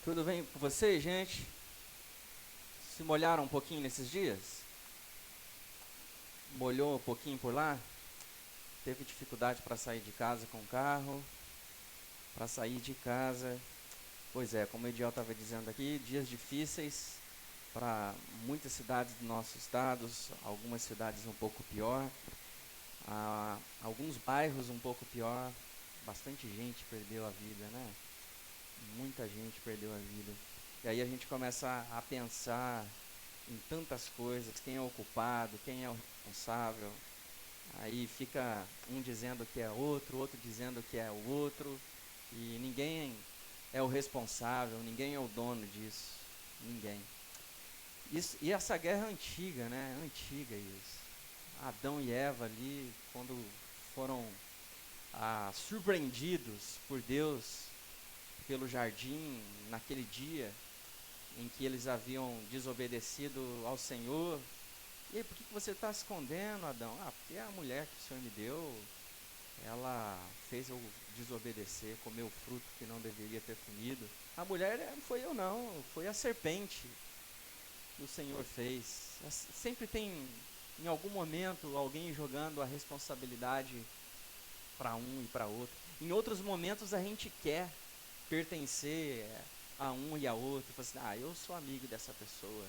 Tudo bem com vocês, gente? Se molharam um pouquinho nesses dias? Molhou um pouquinho por lá? Teve dificuldade para sair de casa com o carro? Para sair de casa? Pois é, como o Ediel estava dizendo aqui, dias difíceis para muitas cidades do nosso estado, algumas cidades um pouco pior, alguns bairros um pouco pior. Bastante gente perdeu a vida, né? Muita gente perdeu a vida. E aí a gente começa a pensar em tantas coisas, quem é o culpado, quem é o responsável. Aí fica um dizendo que é outro, outro dizendo que é o outro, e ninguém é o responsável, ninguém é o dono disso, ninguém. E essa guerra é antiga, né? Antiga isso. Adão e Eva ali, quando foram surpreendidos por Deus pelo jardim, naquele dia em que eles haviam desobedecido ao Senhor. E aí, por que você está se escondendo, Adão? Porque a mulher que o Senhor me deu, ela fez eu desobedecer, comer o fruto que não deveria ter comido. A mulher não foi eu não, foi a serpente que o Senhor fez. Sempre tem, em algum momento, alguém jogando a responsabilidade para um e para outro. Em outros momentos a gente quer pertencer a um e a outro. Fala assim, eu sou amigo dessa pessoa.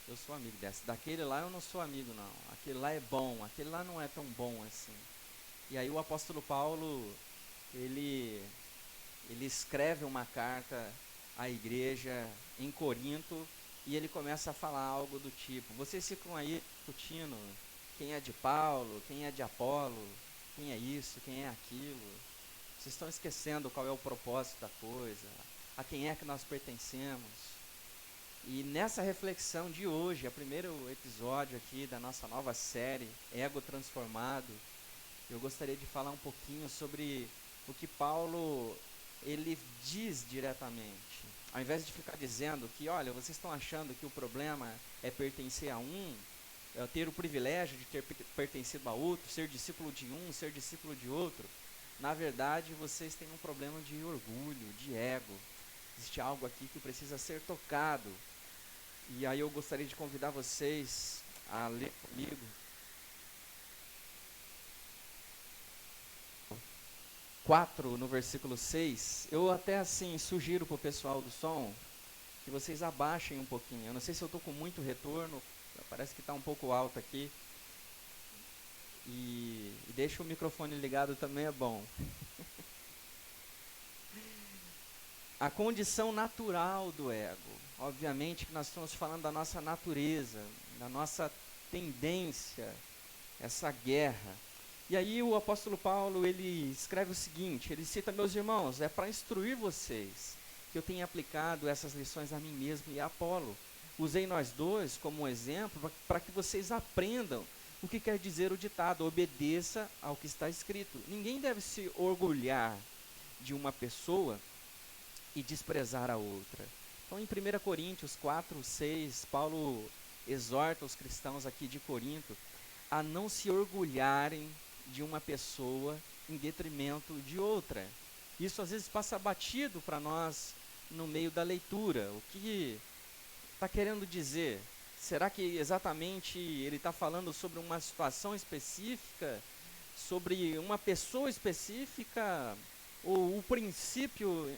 Eu sou amigo dessa. Daquele lá eu não sou amigo, não. Aquele lá é bom, aquele lá não é tão bom assim. E aí o apóstolo Paulo, ele escreve uma carta à igreja em Corinto e ele começa a falar algo do tipo: vocês ficam aí discutindo quem é de Paulo, quem é de Apolo, quem é isso, quem é aquilo. Vocês estão esquecendo qual é o propósito da coisa, a quem é que nós pertencemos. E nessa reflexão de hoje, é o primeiro episódio aqui da nossa nova série, Ego Transformado, eu gostaria de falar um pouquinho sobre o que Paulo ele diz diretamente. Ao invés de ficar dizendo que, olha, vocês estão achando que o problema é pertencer a um, é ter o privilégio de ter pertencido a outro, ser discípulo de um, ser discípulo de outro. Na verdade, vocês têm um problema de orgulho, de ego. Existe algo aqui que precisa ser tocado. E aí eu gostaria de convidar vocês a ler comigo 4 no versículo 6. Eu até assim sugiro para o pessoal do som que vocês abaixem um pouquinho. Eu não sei se eu estou com muito retorno, parece que está um pouco alto aqui. E deixa o microfone ligado também é bom. A condição natural do ego. Obviamente que nós estamos falando da nossa natureza, da nossa tendência, essa guerra. E aí o apóstolo Paulo, ele escreve o seguinte, ele cita: meus irmãos, é para instruir vocês que eu tenho aplicado essas lições a mim mesmo e a Apolo. Usei nós dois como um exemplo para que vocês aprendam o que quer dizer o ditado: obedeça ao que está escrito. Ninguém deve se orgulhar de uma pessoa e desprezar a outra. Então, em 1 Coríntios 4, 6, Paulo exorta os cristãos aqui de Corinto a não se orgulharem de uma pessoa em detrimento de outra. Isso às vezes passa batido para nós no meio da leitura. O que está querendo dizer? Será que exatamente ele está falando sobre uma situação específica, sobre uma pessoa específica, ou o princípio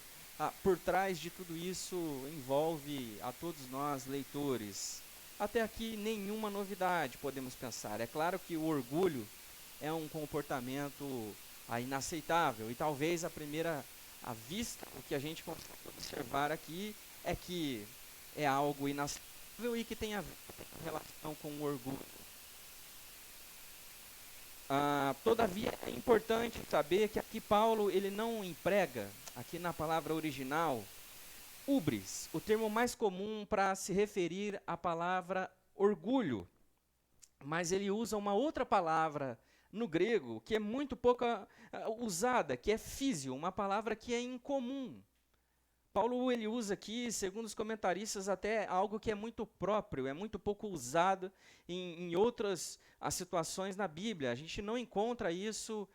por trás de tudo isso envolve a todos nós, leitores? Até aqui nenhuma novidade, podemos pensar. É claro que o orgulho é um comportamento inaceitável, e talvez à vista, o que a gente consegue observar aqui é que é algo inaceitável e que tem a ver com relação com o orgulho. Todavia é importante saber que aqui Paulo ele não emprega, aqui na palavra original, ubris, o termo mais comum para se referir à palavra orgulho, mas ele usa uma outra palavra no grego que é muito pouco usada, que é físio, uma palavra que é incomum. Paulo ele usa aqui, segundo os comentaristas, até algo que é muito próprio, é muito pouco usado em outras situações na Bíblia. A gente não encontra isso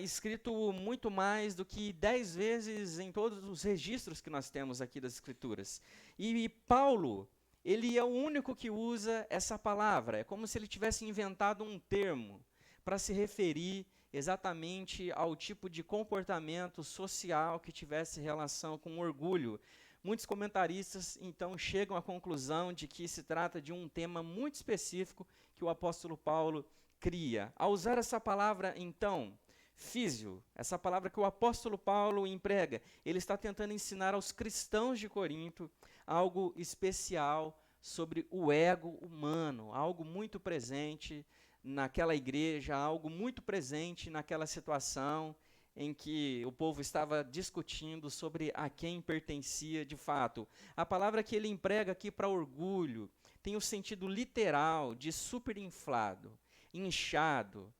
escrito muito mais do que 10 vezes em todos os registros que nós temos aqui das Escrituras. E Paulo, ele é o único que usa essa palavra. É como se ele tivesse inventado um termo para se referir exatamente ao tipo de comportamento social que tivesse relação com orgulho. Muitos comentaristas, então, chegam à conclusão de que se trata de um tema muito específico que o apóstolo Paulo cria. Ao usar essa palavra, então, físio, essa palavra que o apóstolo Paulo emprega, ele está tentando ensinar aos cristãos de Corinto algo especial sobre o ego humano, algo muito presente naquela igreja, algo muito presente naquela situação em que o povo estava discutindo sobre a quem pertencia de fato. A palavra que ele emprega aqui para orgulho tem o sentido literal de superinflado, inchado,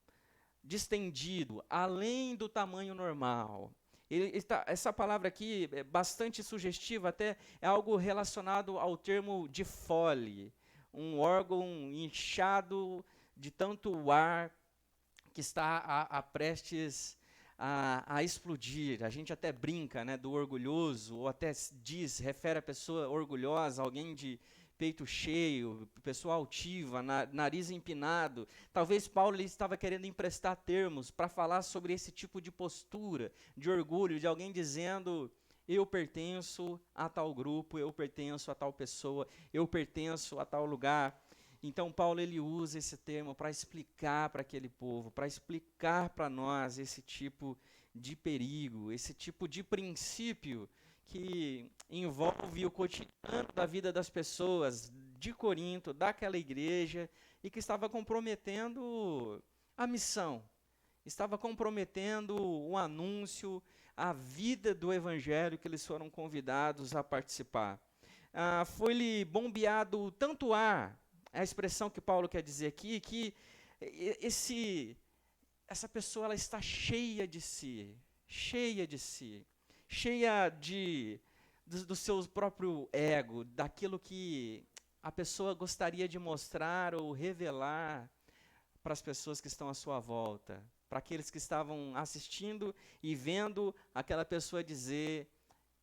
distendido, além do tamanho normal. Essa palavra aqui é bastante sugestiva, até é algo relacionado ao termo de fole, um órgão inchado de tanto ar que está prestes a explodir. A gente até brinca, né, do orgulhoso, ou até diz, refere a pessoa orgulhosa, alguém de peito cheio, pessoa altiva, nariz empinado. Talvez Paulo ele estava querendo emprestar termos para falar sobre esse tipo de postura, de orgulho, de alguém dizendo: eu pertenço a tal grupo, eu pertenço a tal pessoa, eu pertenço a tal lugar. Então Paulo ele usa esse termo para explicar para aquele povo, para explicar para nós esse tipo de perigo, esse tipo de princípio que envolve o cotidiano da vida das pessoas de Corinto, daquela igreja, e que estava comprometendo a missão, estava comprometendo o anúncio, a vida do evangelho que eles foram convidados a participar. Foi-lhe bombeado tanto ar, a expressão que Paulo quer dizer aqui, que essa pessoa ela está cheia de si, cheia do seu próprio ego, daquilo que a pessoa gostaria de mostrar ou revelar para as pessoas que estão à sua volta, para aqueles que estavam assistindo e vendo aquela pessoa dizer: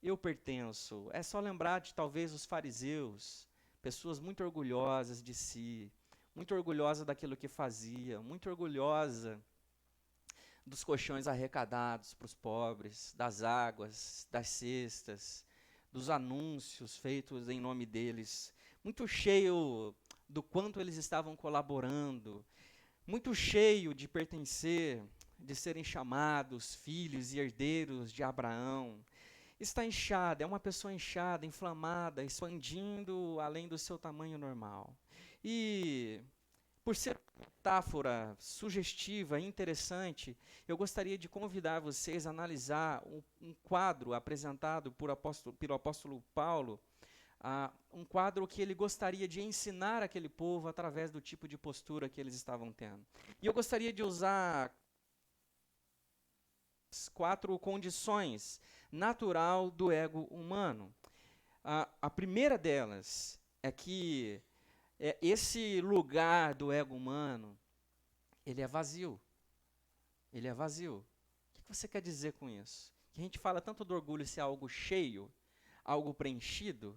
eu pertenço. É só lembrar de talvez os fariseus, pessoas muito orgulhosas de si, muito orgulhosa daquilo que fazia, muito orgulhosa dos colchões arrecadados para os pobres, das águas, das cestas, dos anúncios feitos em nome deles, muito cheio do quanto eles estavam colaborando, muito cheio de pertencer, de serem chamados filhos e herdeiros de Abraão. Está inchada, é uma pessoa inchada, inflamada, expandindo além do seu tamanho normal. E, por ser uma metáfora sugestiva, interessante, eu gostaria de convidar vocês a analisar um quadro apresentado pelo apóstolo Paulo, um quadro que ele gostaria de ensinar aquele povo através do tipo de postura que eles estavam tendo. E eu gostaria de usar 4 condições natural do ego humano. A primeira delas é que esse lugar do ego humano, ele é vazio. Ele é vazio. O que você quer dizer com isso? Que a gente fala tanto do orgulho ser algo cheio, algo preenchido,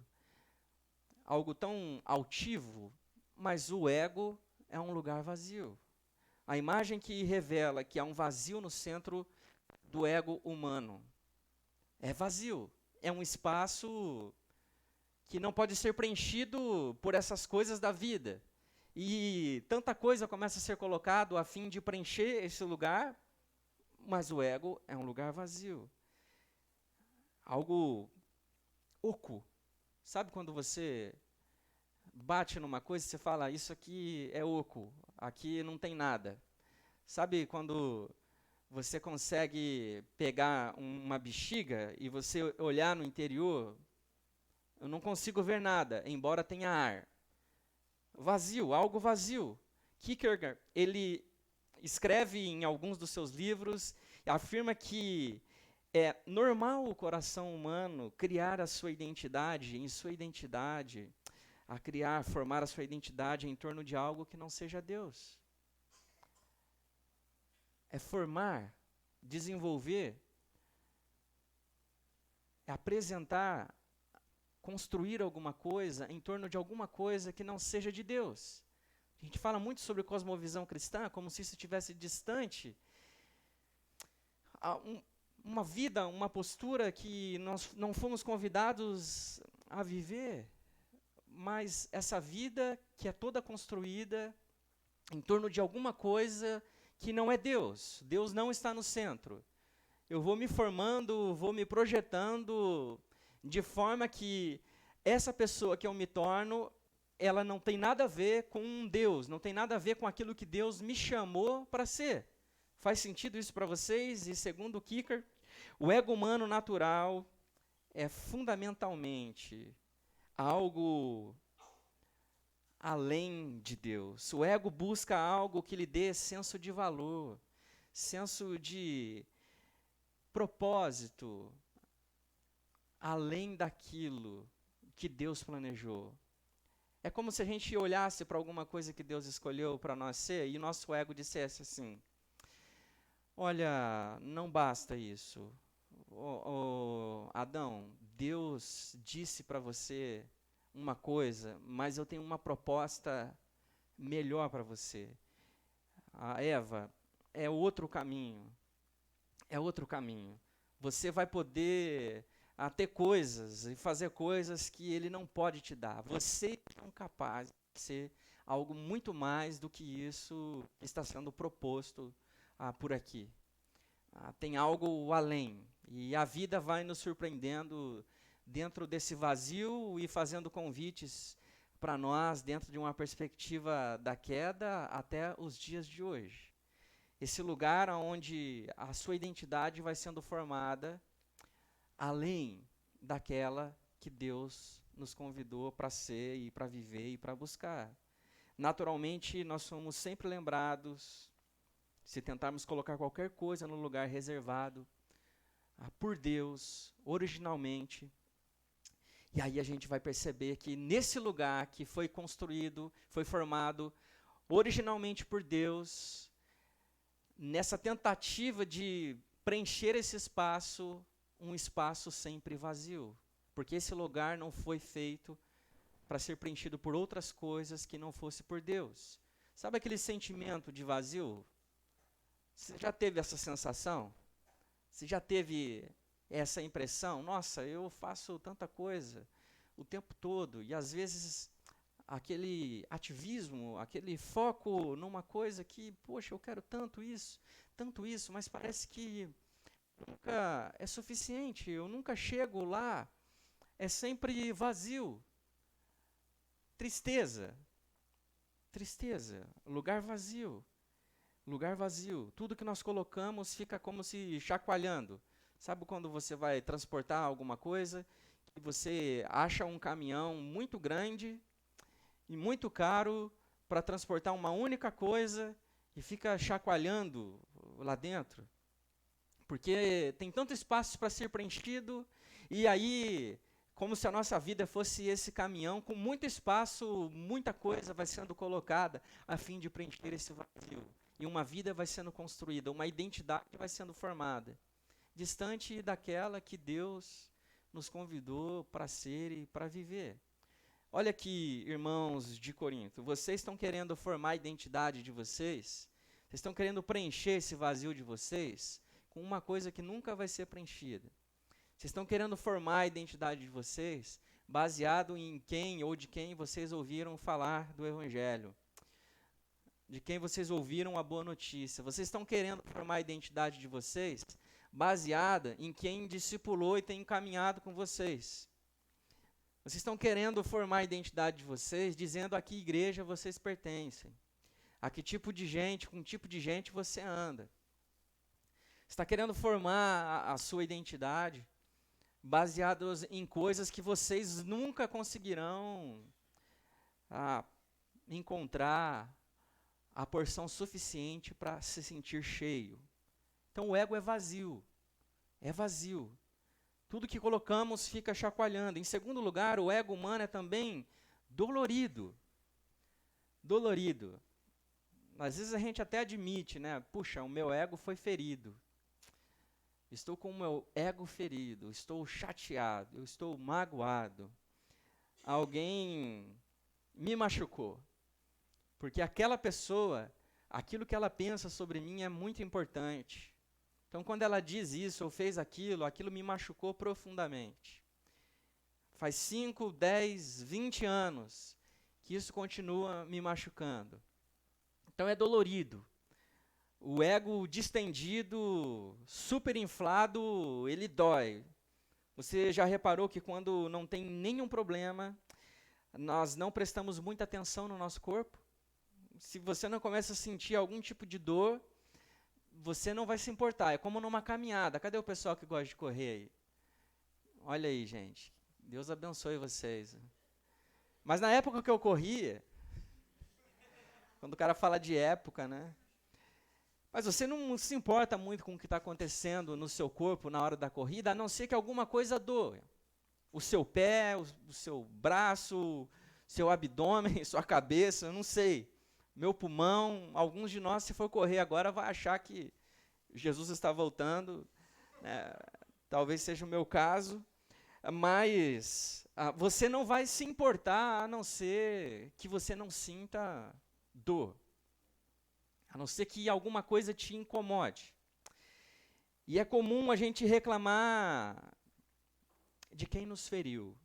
algo tão altivo, mas o ego é um lugar vazio. A imagem que revela que há um vazio no centro do ego humano é vazio. É um espaço que não pode ser preenchido por essas coisas da vida. E tanta coisa começa a ser colocado a fim de preencher esse lugar, mas o ego é um lugar vazio. Algo oco. Sabe quando você bate numa coisa e você fala: isso aqui é oco, aqui não tem nada. Sabe quando você consegue pegar uma bexiga e você olhar no interior? Eu não consigo ver nada, embora tenha ar. Vazio, algo vazio. Kierkegaard, ele escreve em alguns dos seus livros, afirma que É normal o coração humano criar a sua identidade, em sua identidade, a criar, formar a sua identidade em torno de algo que não seja Deus. É formar, desenvolver, é apresentar, construir alguma coisa em torno de alguma coisa que não seja de Deus. A gente fala muito sobre cosmovisão cristã, como se isso estivesse distante. Uma vida, uma postura que nós não fomos convidados a viver, mas essa vida que é toda construída em torno de alguma coisa que não é Deus. Deus não está no centro. Eu vou me formando, vou me projetando de forma que essa pessoa que eu me torno, ela não tem nada a ver com Deus, não tem nada a ver com aquilo que Deus me chamou para ser. Faz sentido isso para vocês? E segundo o Kicker, o ego humano natural é fundamentalmente algo além de Deus. O ego busca algo que lhe dê senso de valor, senso de propósito, além daquilo que Deus planejou. É como se a gente olhasse para alguma coisa que Deus escolheu para nós ser e nosso ego dissesse assim: olha, não basta isso. Adão, Deus disse para você uma coisa, mas eu tenho uma proposta melhor para você. A Eva, é outro caminho. É outro caminho. Você vai poder ter coisas e fazer coisas que ele não pode te dar. Você é capaz de ser algo muito mais do que isso que está sendo proposto por aqui. Tem algo além. E a vida vai nos surpreendendo dentro desse vazio e fazendo convites para nós dentro de uma perspectiva da queda até os dias de hoje. Esse lugar onde a sua identidade vai sendo formada além daquela que Deus nos convidou para ser e para viver e para buscar. Naturalmente, nós somos sempre lembrados, se tentarmos colocar qualquer coisa no lugar reservado por Deus, originalmente, e aí a gente vai perceber que nesse lugar que foi construído, foi formado originalmente por Deus, nessa tentativa de preencher esse espaço, um espaço sempre vazio. Porque esse lugar não foi feito para ser preenchido por outras coisas que não fosse por Deus. Sabe aquele sentimento de vazio? Você já teve essa sensação? Você já teve essa impressão? Nossa, eu faço tanta coisa o tempo todo e às vezes aquele ativismo, aquele foco numa coisa que, poxa, eu quero tanto isso, mas parece que nunca é suficiente, eu nunca chego lá, é sempre vazio. Tristeza, lugar vazio, lugar vazio. Tudo que nós colocamos fica como se chacoalhando. Sabe quando você vai transportar alguma coisa, que você acha um caminhão muito grande e muito caro para transportar uma única coisa e fica chacoalhando lá dentro? Porque tem tanto espaço para ser preenchido, e aí, como se a nossa vida fosse esse caminhão, com muito espaço, muita coisa vai sendo colocada a fim de preencher esse vazio. E uma vida vai sendo construída, uma identidade vai sendo formada, distante daquela que Deus nos convidou para ser e para viver. Olha aqui, irmãos de Corinto, vocês estão querendo formar a identidade de vocês? Vocês estão querendo preencher esse vazio de vocês com uma coisa que nunca vai ser preenchida. Vocês estão querendo formar a identidade de vocês baseado em quem ou de quem vocês ouviram falar do Evangelho, de quem vocês ouviram a boa notícia. Vocês estão querendo formar a identidade de vocês baseada em quem discipulou e tem encaminhado com vocês. Vocês estão querendo formar a identidade de vocês dizendo a que igreja vocês pertencem, a que tipo de gente, com que tipo de gente você anda. Você está querendo formar a sua identidade baseados em coisas que vocês nunca conseguirão encontrar a porção suficiente para se sentir cheio. Então o ego é vazio. é vazio. Tudo que colocamos fica chacoalhando. Em segundo lugar, o ego humano é também dolorido. Dolorido. Às vezes a gente até admite, né? Puxa, o meu ego foi ferido. Estou com o meu ego ferido, estou chateado, eu estou magoado. Alguém me machucou. Porque aquela pessoa, aquilo que ela pensa sobre mim é muito importante. Então, quando ela diz isso ou fez aquilo, aquilo me machucou profundamente. Faz 5, 10, 20 anos que isso continua me machucando. Então, é dolorido. O ego distendido, super inflado, ele dói. Você já reparou que quando não tem nenhum problema, nós não prestamos muita atenção no nosso corpo? Se você não começa a sentir algum tipo de dor, você não vai se importar. É como numa caminhada. Cadê o pessoal que gosta de correr aí? Olha aí, gente. Deus abençoe vocês. Mas na época que eu corria, quando o cara fala de época, né? Mas você não se importa muito com o que está acontecendo no seu corpo na hora da corrida, a não ser que alguma coisa doa. O seu pé, o seu braço, seu abdômen, sua cabeça, eu não sei. Meu pulmão, alguns de nós, se for correr agora, vai achar que Jesus está voltando. Né? Talvez seja o meu caso. Mas você não vai se importar a não ser que você não sinta dor. A não ser que alguma coisa te incomode. E é comum a gente reclamar de quem nos feriu.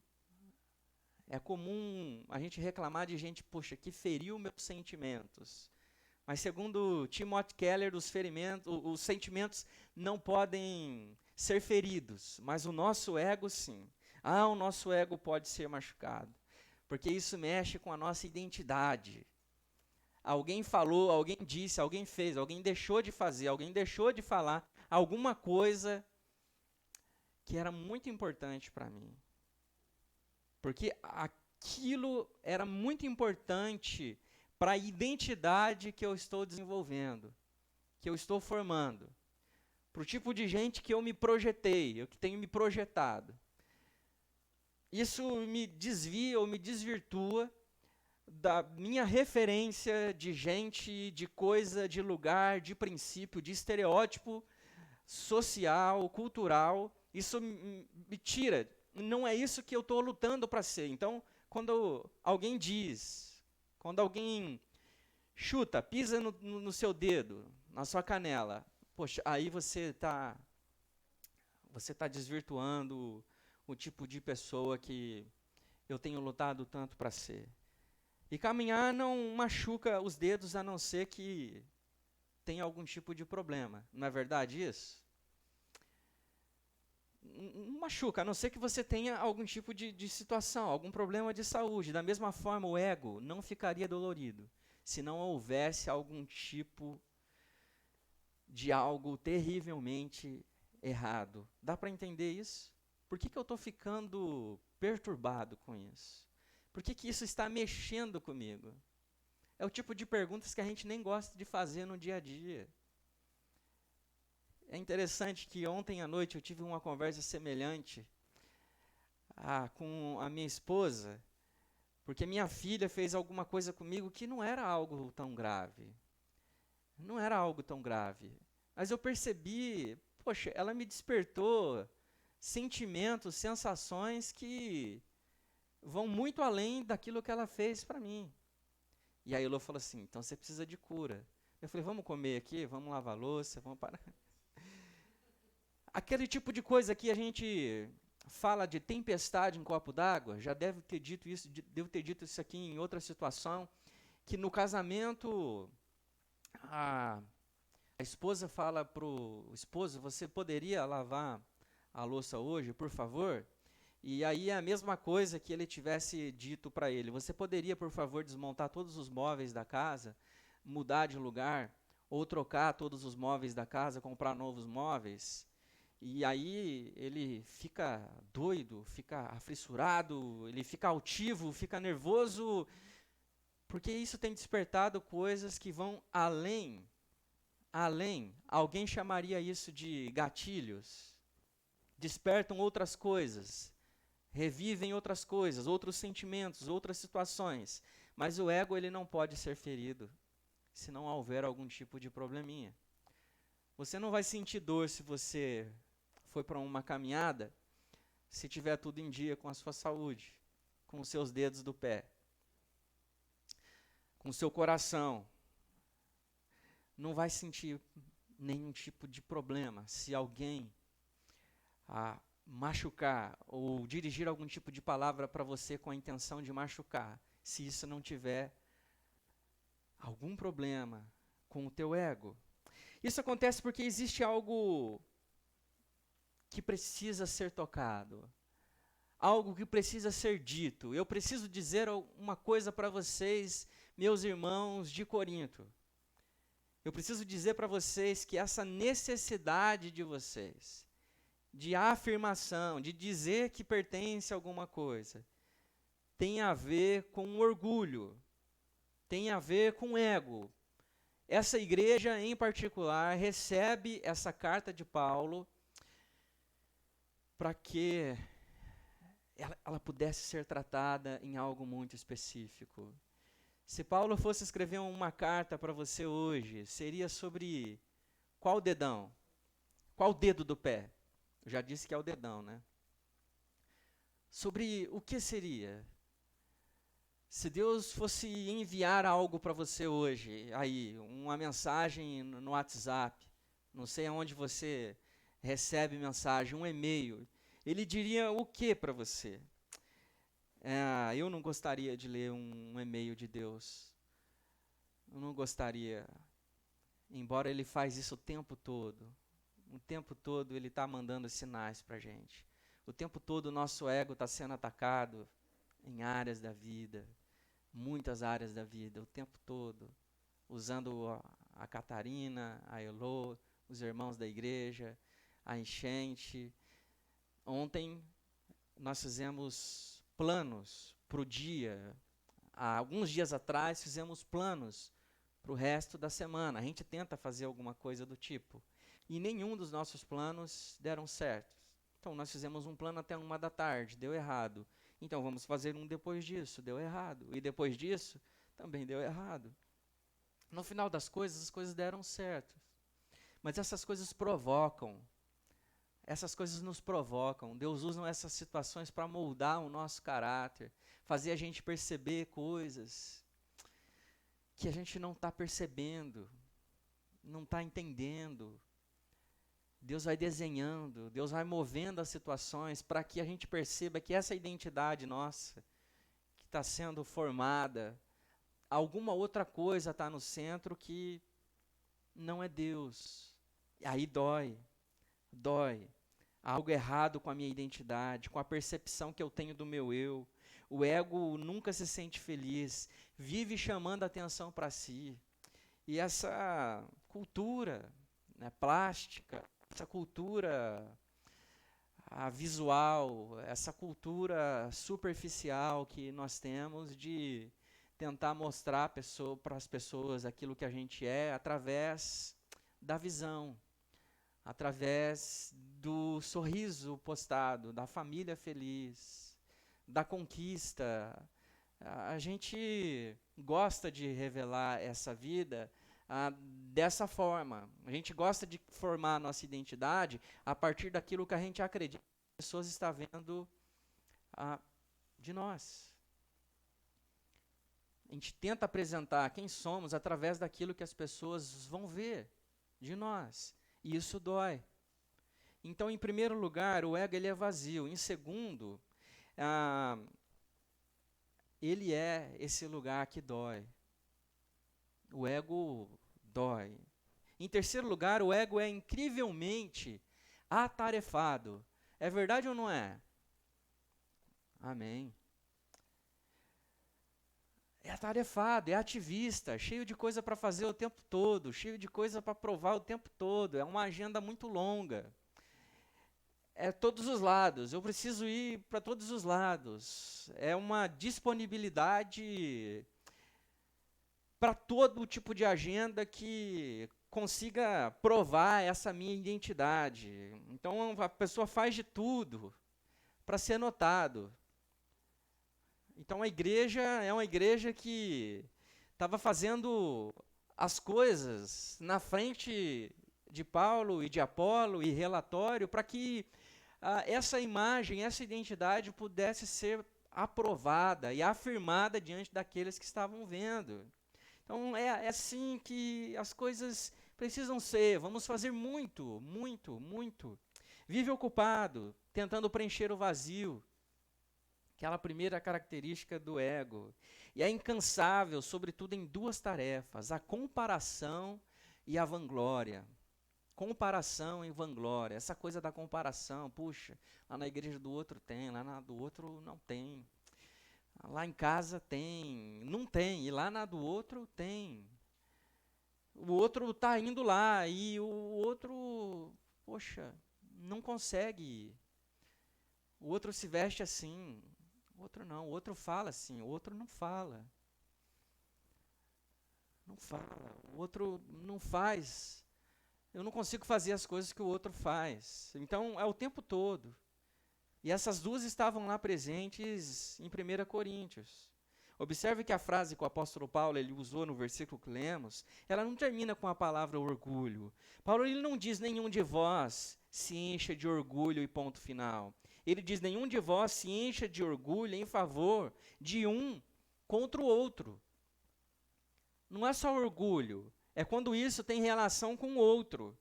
É comum a gente reclamar de gente, poxa, que feriu meus sentimentos. Mas segundo Timothy Keller, os sentimentos não podem ser feridos, mas o nosso ego sim. O nosso ego pode ser machucado, porque isso mexe com a nossa identidade. Alguém falou, alguém disse, alguém fez, alguém deixou de fazer, alguém deixou de falar alguma coisa que era muito importante para mim. Porque aquilo era muito importante para a identidade que eu estou desenvolvendo, que eu estou formando, para o tipo de gente que eu me projetei, eu que tenho me projetado. Isso me desvia ou me desvirtua da minha referência de gente, de coisa, de lugar, de princípio, de estereótipo social, cultural. Isso me tira. Não é isso que eu estou lutando para ser. Então, quando alguém diz, quando alguém chuta, pisa no seu dedo, na sua canela, poxa, aí você tá desvirtuando o tipo de pessoa que eu tenho lutado tanto para ser. E caminhar não machuca os dedos, a não ser que tenha algum tipo de problema. Não é verdade isso? Não machuca, a não ser que você tenha algum tipo de situação, algum problema de saúde. Da mesma forma, o ego não ficaria dolorido se não houvesse algum tipo de algo terrivelmente errado. Dá para entender isso? Por que eu estou ficando perturbado com isso? Por que isso está mexendo comigo? É o tipo de perguntas que a gente nem gosta de fazer no dia a dia. É interessante que ontem à noite eu tive uma conversa semelhante com a minha esposa, porque minha filha fez alguma coisa comigo que não era algo tão grave. Não era algo tão grave. Mas eu percebi, poxa, ela me despertou sentimentos, sensações que vão muito além daquilo que ela fez para mim. E aí Elô falou assim, então você precisa de cura. Eu falei, vamos comer aqui, vamos lavar a louça, vamos parar. Aquele tipo de coisa que a gente fala de tempestade em copo d'água, já deve ter dito isso, devo ter dito isso aqui em outra situação, que no casamento a esposa fala pro esposo, você poderia lavar a louça hoje, por favor? E aí é a mesma coisa que ele tivesse dito para ele, você poderia, por favor, desmontar todos os móveis da casa, mudar de lugar, ou trocar todos os móveis da casa, comprar novos móveis? E aí ele fica doido, fica aflissurado, ele fica altivo, fica nervoso, porque isso tem despertado coisas que vão além. Alguém chamaria isso de gatilhos. despertam outras coisas, revivem outras coisas, outros sentimentos, outras situações. Mas o ego ele não pode ser ferido se não houver algum tipo de probleminha. Você não vai sentir dor se você foi para uma caminhada, se tiver tudo em dia com a sua saúde, com os seus dedos do pé, com o seu coração. Não vai sentir nenhum tipo de problema se alguém machucar ou dirigir algum tipo de palavra para você com a intenção de machucar, se isso não tiver algum problema com o teu ego. Isso acontece porque existe algo que precisa ser tocado, algo que precisa ser dito. Eu preciso dizer uma coisa para vocês, meus irmãos de Corinto. Eu preciso dizer para vocês que essa necessidade de vocês, de afirmação, de dizer que pertence a alguma coisa, tem a ver com orgulho, tem a ver com ego. Essa igreja em particular recebe essa carta de Paulo para que ela pudesse ser tratada em algo muito específico. Se Paulo fosse escrever uma carta para você hoje, seria sobre qual dedão? Qual dedo do pé? Eu já disse que é o dedão, né? Sobre o que seria? Se Deus fosse enviar algo para você hoje, aí, uma mensagem no WhatsApp, não sei aonde você recebe mensagem, um e-mail, ele diria o que para você? Eu não gostaria de ler um e-mail de Deus. Eu não gostaria, embora ele faz isso o tempo todo. O tempo todo ele está mandando sinais para a gente. O tempo todo o nosso ego está sendo atacado em áreas da vida, muitas áreas da vida, o tempo todo. Usando a Catarina, a Elô, os irmãos da igreja, a enchente. Ontem nós fizemos planos para o dia. Há alguns dias atrás fizemos planos para o resto da semana. A gente tenta fazer alguma coisa do tipo. E nenhum dos nossos planos deram certo. Então nós fizemos um plano até 1h da tarde, deu errado. Então vamos fazer um depois disso, deu errado. E depois disso, também deu errado. No final das coisas, as coisas deram certo. Mas essas coisas nos provocam. Deus usa essas situações para moldar o nosso caráter, fazer a gente perceber coisas que a gente não está percebendo, não está entendendo. Deus vai desenhando, Deus vai movendo as situações para que a gente perceba que essa identidade nossa, que está sendo formada, alguma outra coisa está no centro que não é Deus. E aí dói. Há algo errado com a minha identidade, com a percepção que eu tenho do meu eu. O ego nunca se sente feliz, vive chamando a atenção para si. E essa cultura, né, plástica, essa cultura visual, essa cultura superficial que nós temos de tentar mostrar para as pessoas aquilo que a gente é através da visão, através do sorriso postado, da família feliz, da conquista. A gente gosta de revelar essa vida dessa forma. A gente gosta de formar a nossa identidade a partir daquilo que a gente acredita que as pessoas estão vendo de nós. A gente tenta apresentar quem somos através daquilo que as pessoas vão ver de nós. E isso dói. Então, em primeiro lugar, o ego ele é vazio. Em segundo, ele é esse lugar que dói. O ego dói. Em terceiro lugar, o ego é incrivelmente atarefado. É verdade ou não é? Amém. É atarefado, é ativista, cheio de coisa para fazer o tempo todo, cheio de coisa para provar o tempo todo. É uma agenda muito longa. É todos os lados, eu preciso ir para todos os lados. É uma disponibilidade para todo tipo de agenda que consiga provar essa minha identidade. Então a pessoa faz de tudo para ser notado. Então a igreja é uma igreja que estava fazendo as coisas na frente de Paulo e de Apolo e relatório para que essa imagem, essa identidade pudesse ser aprovada e afirmada diante daqueles que estavam vendo. Então é assim que as coisas precisam ser. Vamos fazer muito, muito, muito. Vive ocupado, tentando preencher o vazio. Aquela primeira característica do ego. E é incansável, sobretudo em duas tarefas: a comparação e a vanglória. Comparação e vanglória. Essa coisa da comparação, puxa, lá na igreja do outro tem, lá na do outro não tem. Lá em casa tem, não tem, e lá na do outro tem. O outro está indo lá e o outro, poxa, não consegue. O outro se veste assim, o outro não, o outro fala assim, o outro não fala. Não fala, o outro não faz. Eu não consigo fazer as coisas que o outro faz. Então, é o tempo todo. E essas duas estavam lá presentes em 1 Coríntios. Observe que a frase que o apóstolo Paulo ele usou no versículo que lemos, ela não termina com a palavra orgulho. Paulo ele não diz nenhum de vós se encha de orgulho e ponto final. Ele diz nenhum de vós se encha de orgulho em favor de um contra o outro. Não é só orgulho, é quando isso tem relação com o outro.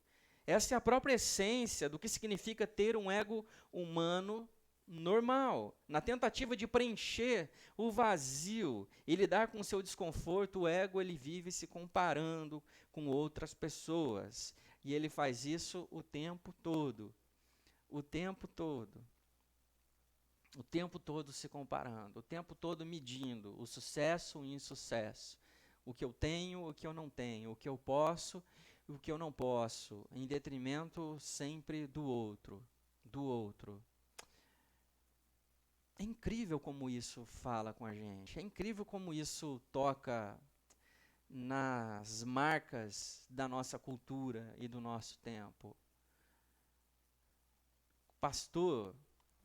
Essa é a própria essência do que significa ter um ego humano normal. Na tentativa de preencher o vazio e lidar com o seu desconforto, o ego ele vive se comparando com outras pessoas. E ele faz isso o tempo todo. O tempo todo. O tempo todo se comparando, o tempo todo medindo o sucesso e o insucesso. O que eu tenho, o que eu não tenho, o que eu posso, o que eu não posso, em detrimento sempre do outro, do outro. É incrível como isso fala com a gente, é incrível como isso toca nas marcas da nossa cultura e do nosso tempo. Pastor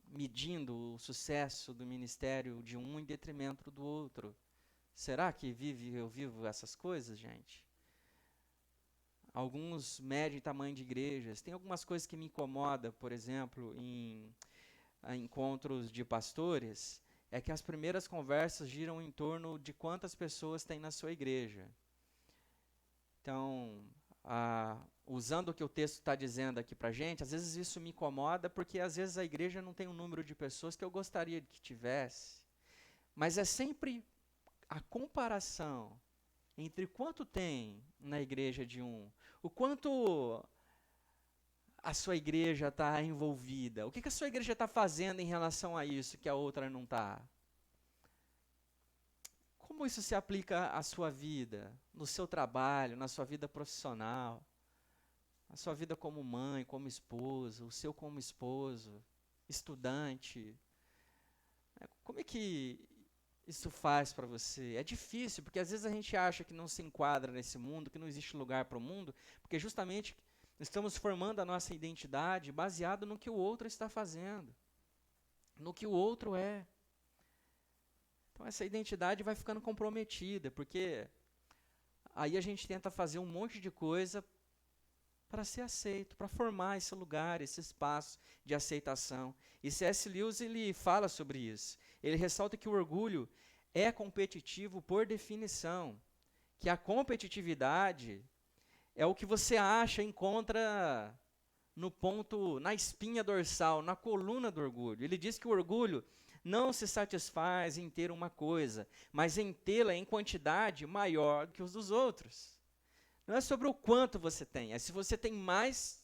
medindo o sucesso do ministério de um em detrimento do outro. Será que eu vivo essas coisas, gente? Alguns medem tamanho de igrejas. Tem algumas coisas que me incomodam, por exemplo, em encontros de pastores, é que as primeiras conversas giram em torno de quantas pessoas tem na sua igreja. Então, usando o que o texto está dizendo aqui para a gente, às vezes isso me incomoda, porque às vezes a igreja não tem um número de pessoas que eu gostaria que tivesse. Mas é sempre a comparação entre quanto tem na igreja de um, o quanto a sua igreja está envolvida, o que a sua igreja está fazendo em relação a isso que a outra não está. Como isso se aplica à sua vida, no seu trabalho, na sua vida profissional, na sua vida como mãe, como esposa, o seu como esposo, estudante. Como é que isso faz para você? É difícil, porque às vezes a gente acha que não se enquadra nesse mundo, que não existe lugar para o mundo, porque justamente estamos formando a nossa identidade baseado no que o outro está fazendo, no que o outro é. Então essa identidade vai ficando comprometida, porque aí a gente tenta fazer um monte de coisa para ser aceito, para formar esse lugar, esse espaço de aceitação. E C.S. Lewis ele fala sobre isso. Ele ressalta que o orgulho é competitivo por definição, que a competitividade é o que você acha, encontra no ponto, na espinha dorsal, na coluna do orgulho. Ele diz que o orgulho não se satisfaz em ter uma coisa, mas em tê-la em quantidade maior do que os dos outros. Não é sobre o quanto você tem, é se você tem mais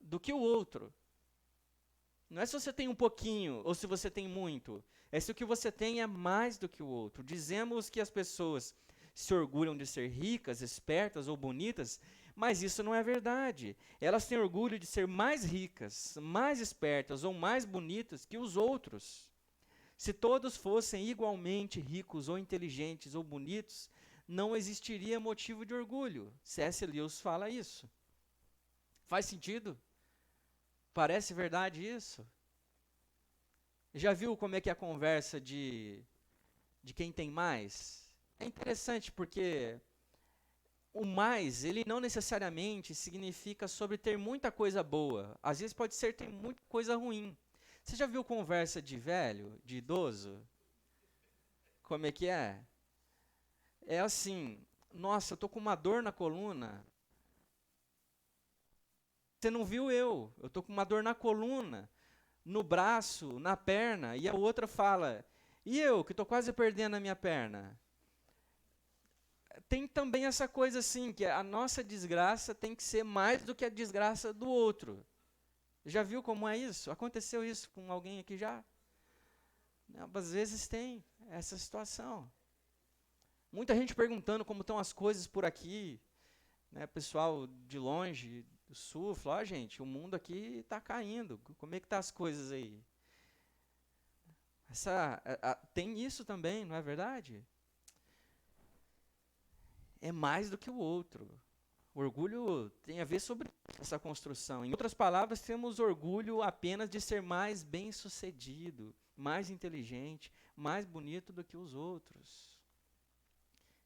do que o outro. Não é se você tem um pouquinho ou se você tem muito, é se o que você tem é mais do que o outro. Dizemos que as pessoas se orgulham de ser ricas, espertas ou bonitas, mas isso não é verdade. Elas têm orgulho de ser mais ricas, mais espertas ou mais bonitas que os outros. Se todos fossem igualmente ricos ou inteligentes ou bonitos, não existiria motivo de orgulho. C.S. Lewis fala isso. Faz sentido? Parece verdade isso? Já viu como é que é a conversa de quem tem mais? É interessante porque o mais, ele não necessariamente significa sobre ter muita coisa boa. Às vezes pode ser ter muita coisa ruim. Você já viu conversa de velho, de idoso? Como é que é? É assim, nossa, eu tô com uma dor na coluna. Você não viu eu tô com uma dor na coluna, no braço, na perna, e a outra fala, e eu, que tô quase perdendo a minha perna? Tem também essa coisa assim, que a nossa desgraça tem que ser mais do que a desgraça do outro. Já viu como é isso? Aconteceu isso com alguém aqui já? Não, às vezes tem essa situação. Muita gente perguntando como estão as coisas por aqui, né? Pessoal de longe, do sul, falou, gente, o mundo aqui está caindo. Como é que tá as coisas aí? Tem isso também, não é verdade? É mais do que o outro. O orgulho tem a ver sobre essa construção. Em outras palavras, temos orgulho apenas de ser mais bem-sucedido, mais inteligente, mais bonito do que os outros.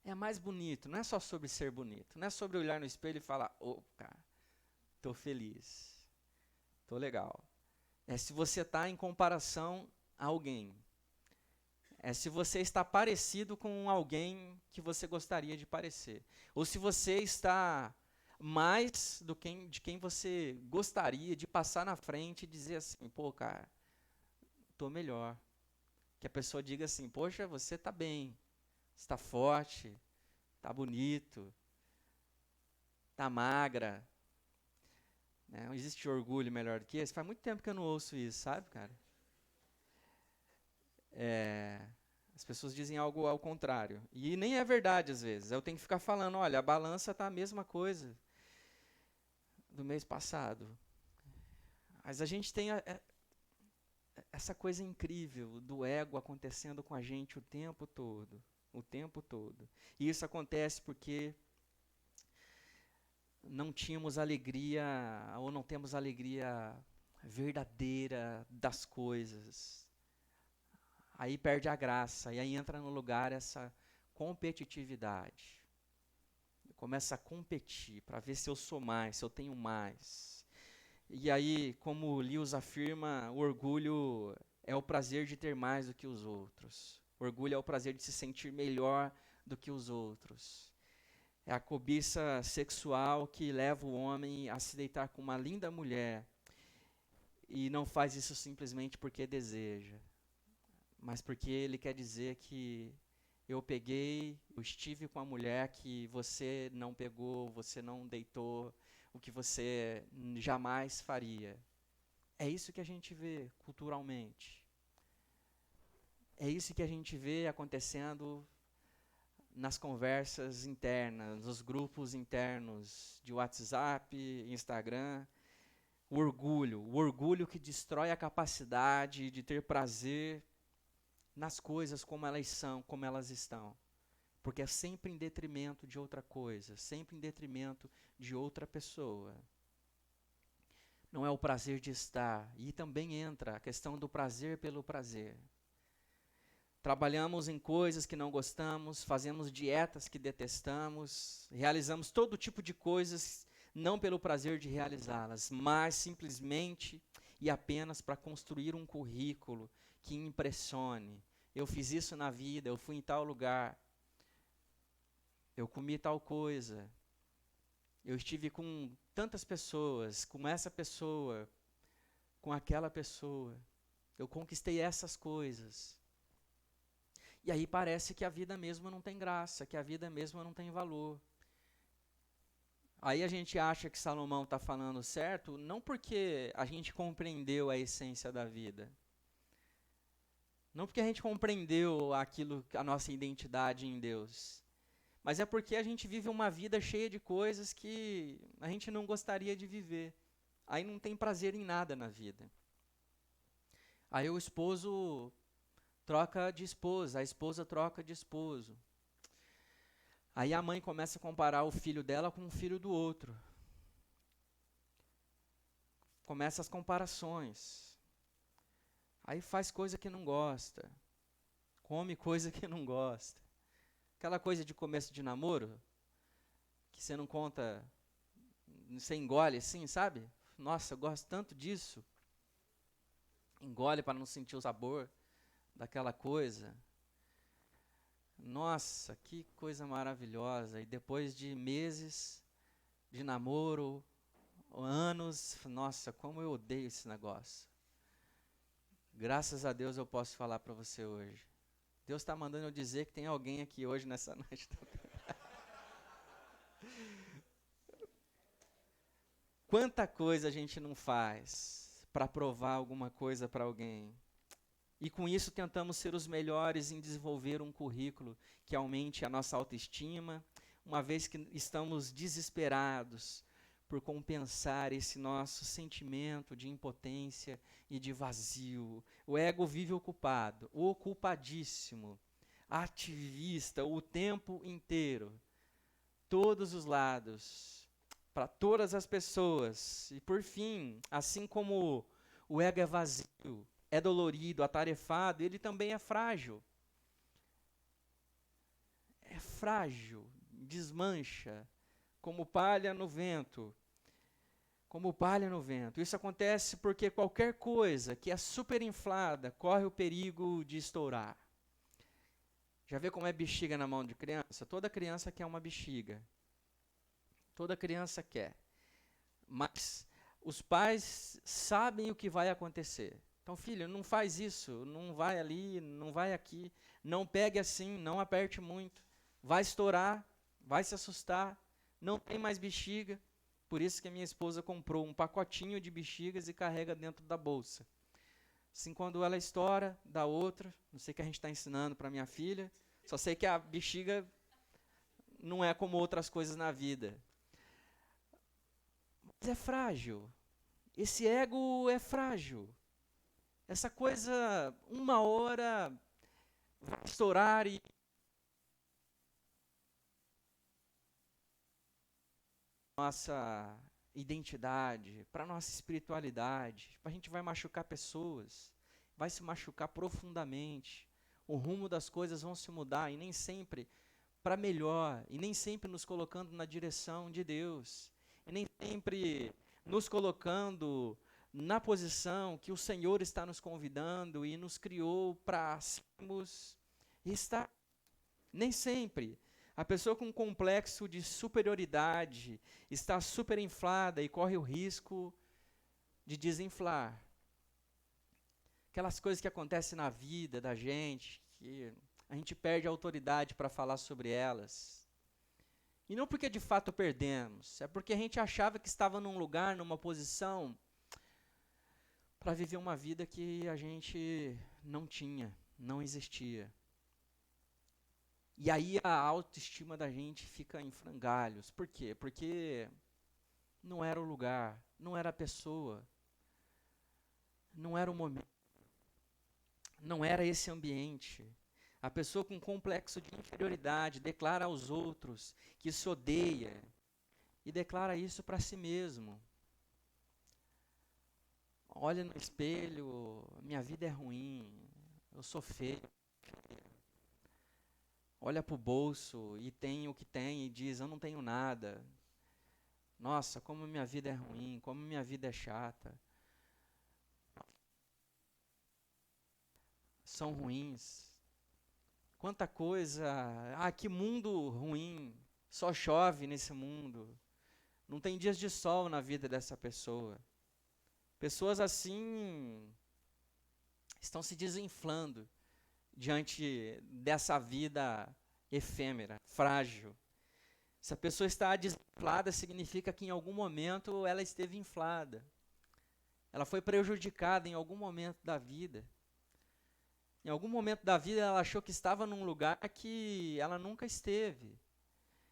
É mais bonito, não é só sobre ser bonito, não é sobre olhar no espelho e falar, cara, tô feliz, tô legal. É se você está em comparação a alguém. É se você está parecido com alguém que você gostaria de parecer. Ou se você está mais de quem você gostaria de passar na frente e dizer assim, pô, cara, tô melhor. Que a pessoa diga assim, poxa, você está bem, está forte, está bonito, está magra. Né? Não existe orgulho melhor do que esse. Faz muito tempo que eu não ouço isso, sabe, cara? As pessoas dizem algo ao contrário. E nem é verdade às vezes. Eu tenho que ficar falando, olha, a balança está a mesma coisa do mês passado. Mas a gente tem essa coisa incrível do ego acontecendo com a gente o tempo todo. O tempo todo. E isso acontece porque não tínhamos alegria, ou não temos alegria verdadeira das coisas. Aí perde a graça, e aí entra no lugar essa competitividade. Começa a competir para ver se eu sou mais, se eu tenho mais. E aí, como Lewis afirma, o orgulho é o prazer de ter mais do que os outros. O orgulho é o prazer de se sentir melhor do que os outros. É a cobiça sexual que leva o homem a se deitar com uma linda mulher e não faz isso simplesmente porque deseja, mas porque ele quer dizer que eu estive com a mulher que você não pegou, você não deitou, o que você jamais faria. É isso que a gente vê culturalmente. É isso que a gente vê acontecendo nas conversas internas, nos grupos internos de WhatsApp, Instagram. O orgulho que destrói a capacidade de ter prazer nas coisas como elas são, como elas estão. Porque é sempre em detrimento de outra coisa, sempre em detrimento de outra pessoa. Não é o prazer de estar. E também entra a questão do prazer pelo prazer. Trabalhamos em coisas que não gostamos, fazemos dietas que detestamos, realizamos todo tipo de coisas não pelo prazer de realizá-las, mas simplesmente e apenas para construir um currículo que impressione. Eu fiz isso na vida, eu fui em tal lugar, eu comi tal coisa, eu estive com tantas pessoas, com essa pessoa, com aquela pessoa, eu conquistei essas coisas. E aí parece que a vida mesmo não tem graça, que a vida mesmo não tem valor. Aí a gente acha que Salomão está falando certo, não porque a gente compreendeu a essência da vida. Não porque a gente compreendeu aquilo, a nossa identidade em Deus. Mas é porque a gente vive uma vida cheia de coisas que a gente não gostaria de viver. Aí não tem prazer em nada na vida. Aí o esposo troca de esposa, a esposa troca de esposo. Aí a mãe começa a comparar o filho dela com o filho do outro. Começa as comparações. Aí faz coisa que não gosta. Come coisa que não gosta. Aquela coisa de começo de namoro, que você não conta, você engole assim, sabe? Nossa, eu gosto tanto disso. Engole para não sentir o sabor daquela coisa. Nossa, que coisa maravilhosa. E depois de meses de namoro, anos, nossa, como eu odeio esse negócio. Graças a Deus eu posso falar para você hoje. Deus está mandando eu dizer que tem alguém aqui hoje nessa noite. Quanta coisa a gente não faz para provar alguma coisa para alguém. E com isso tentamos ser os melhores em desenvolver um currículo que aumente a nossa autoestima, uma vez que estamos desesperados por compensar esse nosso sentimento de impotência e de vazio. O ego vive ocupado, ocupadíssimo, ativista o tempo inteiro, todos os lados, para todas as pessoas. E por fim, assim como o ego é vazio, é dolorido, atarefado, ele também é frágil. É frágil, desmancha, como palha no vento. Como palha no vento. Isso acontece porque qualquer coisa que é superinflada corre o perigo de estourar. Já vê como é bexiga na mão de criança? Toda criança quer uma bexiga. Toda criança quer. Mas os pais sabem o que vai acontecer. Então, filho, não faz isso, não vai ali, não vai aqui, não pegue assim, não aperte muito. Vai estourar, vai se assustar, não tem mais bexiga. Por isso que a minha esposa comprou um pacotinho de bexigas e carrega dentro da bolsa. Assim, quando ela estoura, dá outra. Não sei o que a gente está ensinando para minha filha. Só sei que a bexiga não é como outras coisas na vida. Mas é frágil. Esse ego é frágil. Essa coisa, uma hora vai estourar e nossa identidade, para nossa espiritualidade, a gente vai machucar pessoas, vai se machucar profundamente. O rumo das coisas vão se mudar e nem sempre para melhor, e nem sempre nos colocando na direção de Deus, e nem sempre nos colocando na posição que o Senhor está nos convidando e nos criou para sermos e estar. Nem sempre. A pessoa com um complexo de superioridade está superinflada e corre o risco de desinflar. Aquelas coisas que acontecem na vida da gente, que a gente perde a autoridade para falar sobre elas. E não porque de fato perdemos, é porque a gente achava que estava num lugar, numa posição, para viver uma vida que a gente não tinha, não existia. E aí a autoestima da gente fica em frangalhos. Por quê? Porque não era o lugar, não era a pessoa, não era o momento, não era esse ambiente. A pessoa com complexo de inferioridade declara aos outros que se odeia e declara isso para si mesmo. Olha no espelho, minha vida é ruim, eu sou feio. Olha para o bolso e tem o que tem e diz, eu não tenho nada. Nossa, como minha vida é ruim, como minha vida é chata. São ruins. Quanta coisa. Ah, que mundo ruim. Só chove nesse mundo. Não tem dias de sol na vida dessa pessoa. Pessoas assim estão se desinflando diante dessa vida efêmera, frágil. Se a pessoa está desinflada, significa que em algum momento ela esteve inflada. Ela foi prejudicada em algum momento da vida. Em algum momento da vida ela achou que estava num lugar que ela nunca esteve.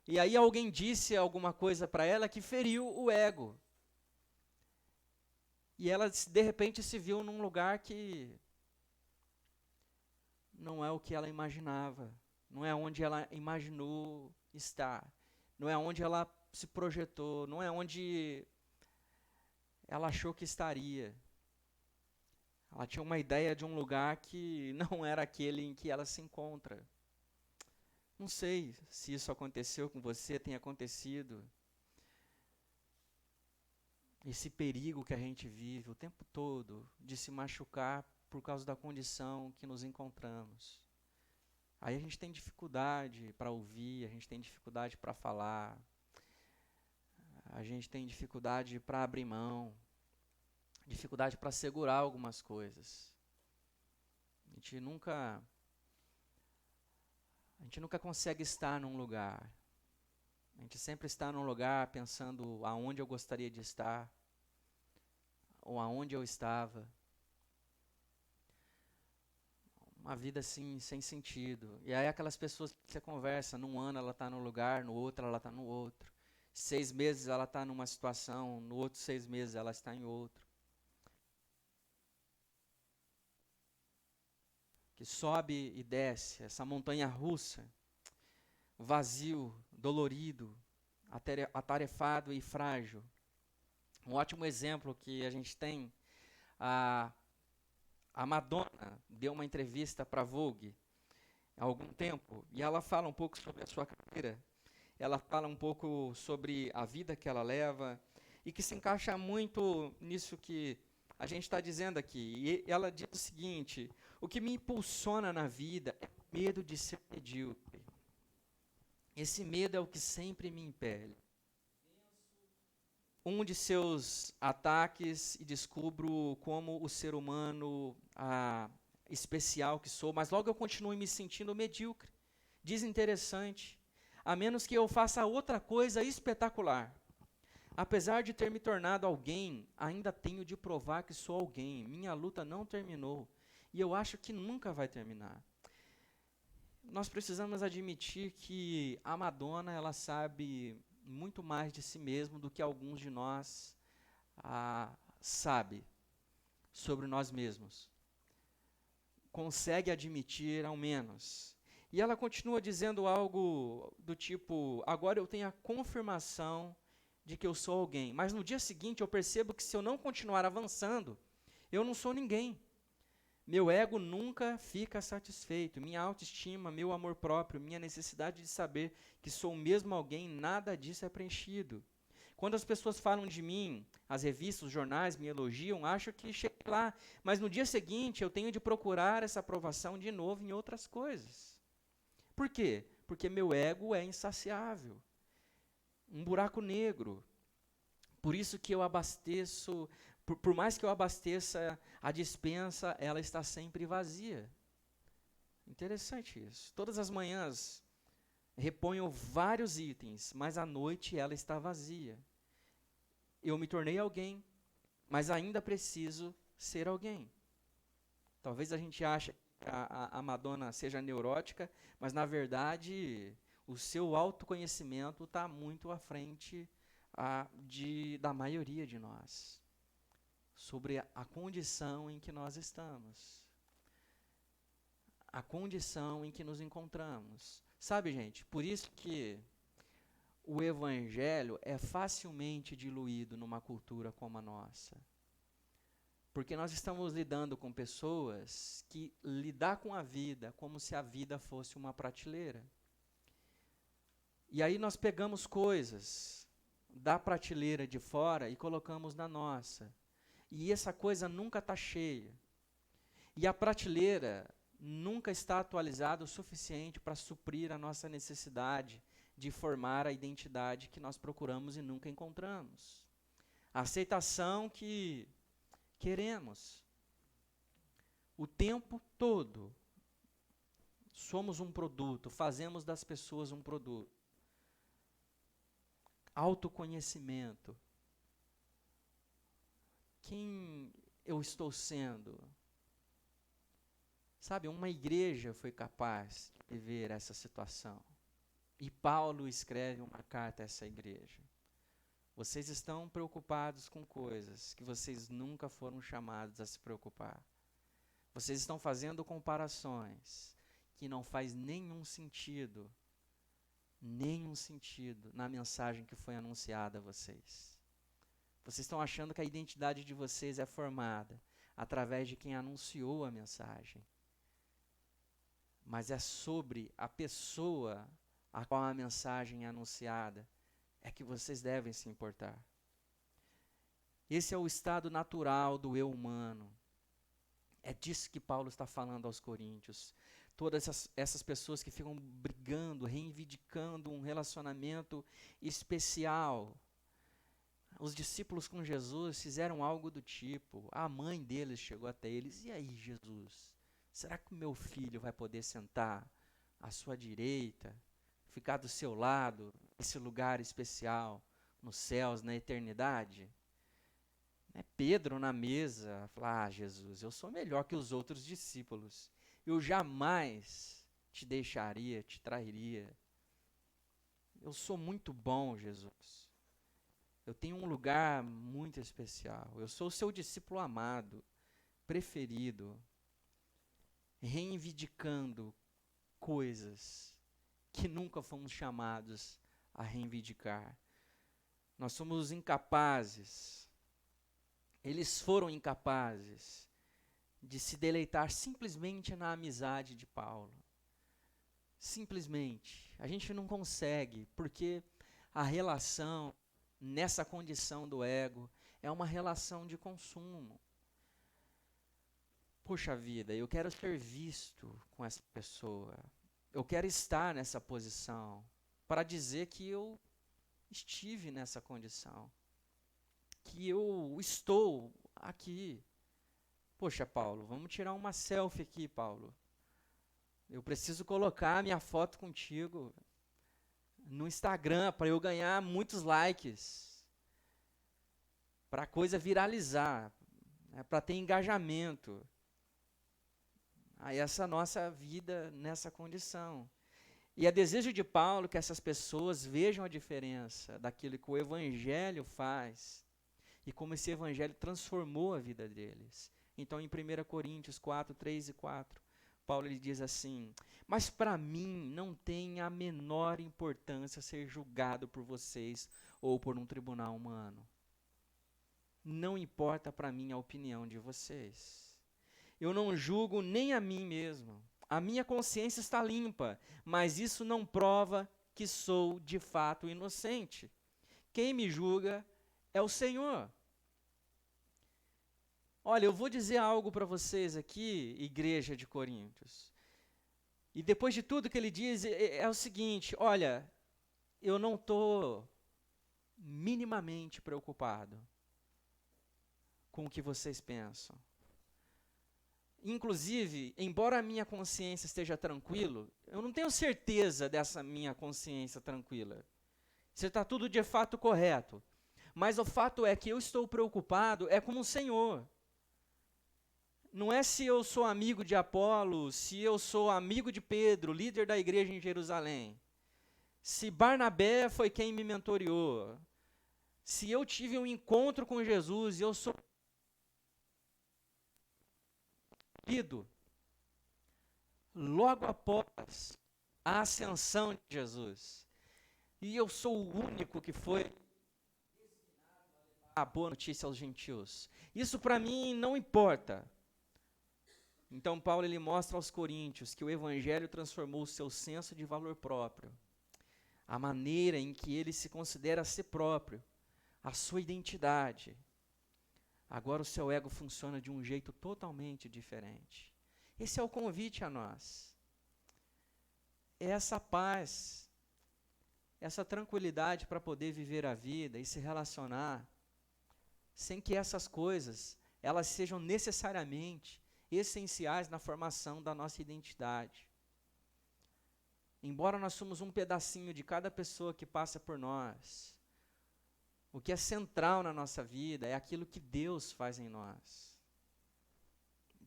E aí alguém disse alguma coisa para ela que feriu o ego. E ela de repente se viu num lugar que não é o que ela imaginava. não é onde ela imaginou estar, não é onde ela se projetou, não é onde ela achou que estaria. Ela tinha uma ideia de um lugar que não era aquele em que ela se encontra. Não sei se isso aconteceu com você, tem acontecido. Esse perigo que a gente vive o tempo todo de se machucar por causa da condição que nos encontramos. Aí a gente tem dificuldade para ouvir, a gente tem dificuldade para falar, a gente tem dificuldade para abrir mão, dificuldade para segurar algumas coisas. A gente nunca consegue estar num lugar. A gente sempre está num lugar pensando aonde eu gostaria de estar, ou aonde eu estava. Uma vida assim, sem sentido. E aí aquelas pessoas que você conversa, num ano ela está num lugar, no outro ela está no outro. 6 meses ela está numa situação, no outro 6 meses ela está em outro. Que sobe e desce, essa montanha russa, vazio, dolorido, atarefado e frágil. Um ótimo exemplo que a gente tem, a, a Madonna deu uma entrevista para a Vogue há algum tempo, e ela fala um pouco sobre a sua carreira, ela fala um pouco sobre a vida que ela leva, e que se encaixa muito nisso que a gente está dizendo aqui. E ela diz o seguinte: o que me impulsiona na vida é o medo de ser medíocre. Esse medo é o que sempre me impele. Um de seus ataques e descubro como o ser humano especial que sou, mas logo eu continuo me sentindo medíocre, desinteressante, a menos que eu faça outra coisa espetacular. Apesar de ter me tornado alguém, ainda tenho de provar que sou alguém. Minha luta não terminou e eu acho que nunca vai terminar. Nós precisamos admitir que a Madonna, ela sabe muito mais de si mesma do que alguns de nós sabe sobre nós mesmos. Consegue admitir ao menos. E ela continua dizendo algo do tipo: agora eu tenho a confirmação de que eu sou alguém, mas no dia seguinte eu percebo que se eu não continuar avançando, eu não sou ninguém. Meu ego nunca fica satisfeito. Minha autoestima, meu amor próprio, minha necessidade de saber que sou mesmo alguém, nada disso é preenchido. Quando as pessoas falam de mim, as revistas, os jornais me elogiam, acho que cheguei lá. Mas no dia seguinte eu tenho de procurar essa aprovação de novo em outras coisas. Por quê? Porque meu ego é insaciável. Um buraco negro. Por isso que eu abasteço, por mais que eu abasteça a despensa, ela está sempre vazia. Interessante isso. Todas as manhãs reponho vários itens, mas à noite ela está vazia. Eu me tornei alguém, mas ainda preciso ser alguém. Talvez a gente ache que a Madonna seja neurótica, mas na verdade o seu autoconhecimento está muito à frente da maioria de nós, sobre a condição em que nós estamos, a condição em que nos encontramos. Sabe, gente, por isso que o evangelho é facilmente diluído numa cultura como a nossa. Porque nós estamos lidando com pessoas que lidam com a vida como se a vida fosse uma prateleira. E aí nós pegamos coisas da prateleira de fora e colocamos na nossa. E essa coisa nunca está cheia. E a prateleira nunca está atualizada o suficiente para suprir a nossa necessidade de formar a identidade que nós procuramos e nunca encontramos. A aceitação que queremos. O tempo todo somos um produto, fazemos das pessoas um produto. Autoconhecimento. Quem eu estou sendo? Sabe, uma igreja foi capaz de viver essa situação. E Paulo escreve uma carta a essa igreja. Vocês estão preocupados com coisas que vocês nunca foram chamados a se preocupar. Vocês estão fazendo comparações que não faz nenhum sentido na mensagem que foi anunciada a vocês. Vocês estão achando que a identidade de vocês é formada através de quem anunciou a mensagem. Mas é sobre a pessoa a qual a mensagem é anunciada é que vocês devem se importar. Esse é o estado natural do eu humano. É disso que Paulo está falando aos coríntios. Todas essas pessoas que ficam brigando, reivindicando um relacionamento especial. Os discípulos com Jesus fizeram algo do tipo, a mãe deles chegou até eles, e aí, Jesus, será que o meu filho vai poder sentar à sua direita, ficar do seu lado, nesse lugar especial, nos céus, na eternidade? Pedro na mesa, fala, Jesus, eu sou melhor que os outros discípulos, eu jamais te deixaria, te trairia, eu sou muito bom, Jesus, eu tenho um lugar muito especial, eu sou o seu discípulo amado, preferido, reivindicando coisas que nunca fomos chamados a reivindicar. Nós somos incapazes, eles foram incapazes de se deleitar simplesmente na amizade de Paulo. Simplesmente. A gente não consegue, porque a relação nessa condição do ego é uma relação de consumo. Poxa vida, eu quero ser visto com essa pessoa. Eu quero estar nessa posição para dizer que eu estive nessa condição. Que eu estou aqui. Poxa, Paulo, vamos tirar uma selfie aqui, Paulo. Eu preciso colocar minha foto contigo no Instagram para eu ganhar muitos likes. Para a coisa viralizar, né, para ter engajamento. Aí essa nossa vida nessa condição. E é desejo de Paulo que essas pessoas vejam a diferença daquilo que o Evangelho faz e como esse Evangelho transformou a vida deles. Então, em 1 Coríntios 4, 3 e 4, Paulo ele diz assim, mas para mim não tem a menor importância ser julgado por vocês ou por um tribunal humano. Não importa para mim a opinião de vocês. Eu não julgo nem a mim mesmo. A minha consciência está limpa, mas isso não prova que sou de fato inocente. Quem me julga é o Senhor. Olha, eu vou dizer algo para vocês aqui, igreja de Coríntios. E depois de tudo que ele diz, é o seguinte, olha, eu não estou minimamente preocupado com o que vocês pensam. Inclusive, embora a minha consciência esteja tranquila, eu não tenho certeza dessa minha consciência tranquila. Se está tudo de fato correto. Mas o fato é que eu estou preocupado é com o Senhor. Não é se eu sou amigo de Apolo, se eu sou amigo de Pedro, líder da igreja em Jerusalém. Se Barnabé foi quem me mentoreou. Se eu tive um encontro com Jesus e eu sou logo após a ascensão de Jesus, e eu sou o único que foi a boa notícia aos gentios. Isso para mim não importa. Então Paulo ele mostra aos coríntios que o evangelho transformou o seu senso de valor próprio, a maneira em que ele se considera a si próprio, a sua identidade. Agora o seu ego funciona de um jeito totalmente diferente. Esse é o convite a nós. É essa paz, essa tranquilidade para poder viver a vida e se relacionar, sem que essas coisas, elas sejam necessariamente essenciais na formação da nossa identidade. Embora nós somos um pedacinho de cada pessoa que passa por nós, o que é central na nossa vida é aquilo que Deus faz em nós.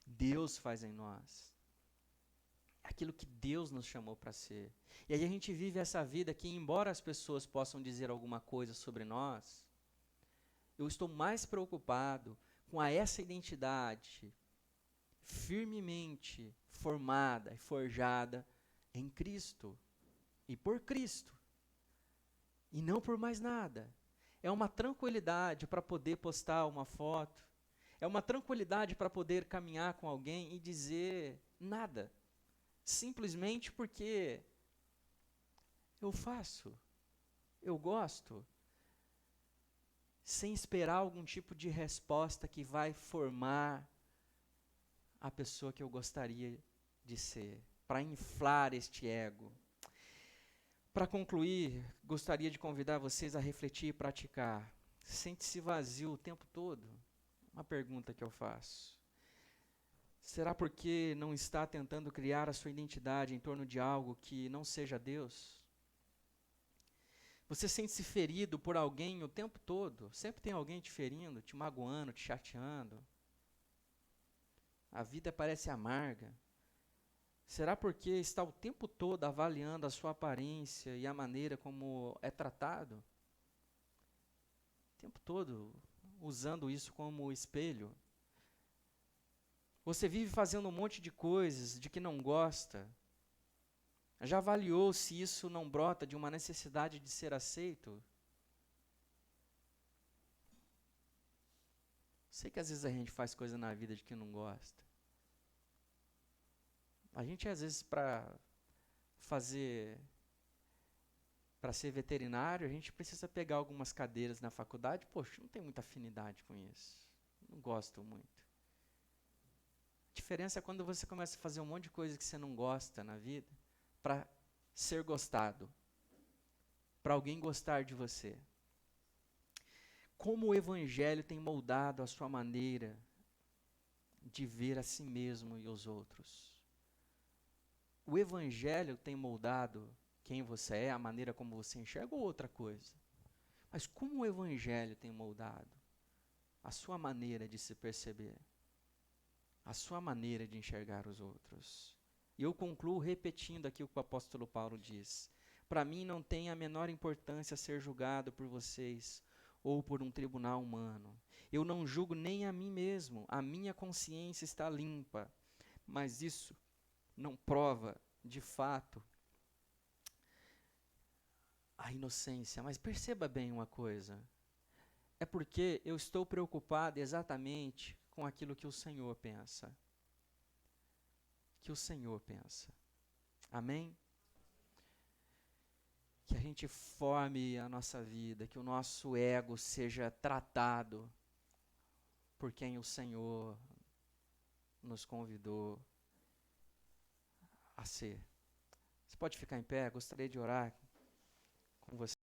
Deus faz em nós. É aquilo que Deus nos chamou para ser. E aí a gente vive essa vida que, embora as pessoas possam dizer alguma coisa sobre nós, eu estou mais preocupado com essa identidade firmemente formada e forjada em Cristo e por Cristo, e não por mais nada. É uma tranquilidade para poder postar uma foto, é uma tranquilidade para poder caminhar com alguém e dizer nada, simplesmente porque eu faço, eu gosto, sem esperar algum tipo de resposta que vai formar a pessoa que eu gostaria de ser, para inflar este ego. Para concluir, gostaria de convidar vocês a refletir e praticar. Sente-se vazio o tempo todo? Uma pergunta que eu faço. Será porque não está tentando criar a sua identidade em torno de algo que não seja Deus? Você sente-se ferido por alguém o tempo todo? Sempre tem alguém te ferindo, te magoando, te chateando? A vida parece amarga. Será porque está o tempo todo avaliando a sua aparência e a maneira como é tratado? O tempo todo usando isso como espelho? Você vive fazendo um monte de coisas de que não gosta? Já avaliou se isso não brota de uma necessidade de ser aceito? Sei que às vezes a gente faz coisa na vida de que não gosta. A gente às vezes para ser veterinário, a gente precisa pegar algumas cadeiras na faculdade. Poxa, não tem muita afinidade com isso. Não gosto muito. A diferença é quando você começa a fazer um monte de coisa que você não gosta na vida para ser gostado, para alguém gostar de você. Como o Evangelho tem moldado a sua maneira de ver a si mesmo e os outros? O Evangelho tem moldado quem você é, a maneira como você enxerga ou outra coisa? Mas como o Evangelho tem moldado a sua maneira de se perceber, a sua maneira de enxergar os outros? E eu concluo repetindo aqui o que o apóstolo Paulo diz. Para mim não tem a menor importância ser julgado por vocês ou por um tribunal humano. Eu não julgo nem a mim mesmo, a minha consciência está limpa. Mas isso não prova, de fato, a inocência. Mas perceba bem uma coisa. É porque eu estou preocupado exatamente com aquilo que o Senhor pensa. Que o Senhor pensa. Amém? Que a gente forme a nossa vida, que o nosso ego seja tratado por quem o Senhor nos convidou a ser. Você pode ficar em pé? Gostaria de orar com você.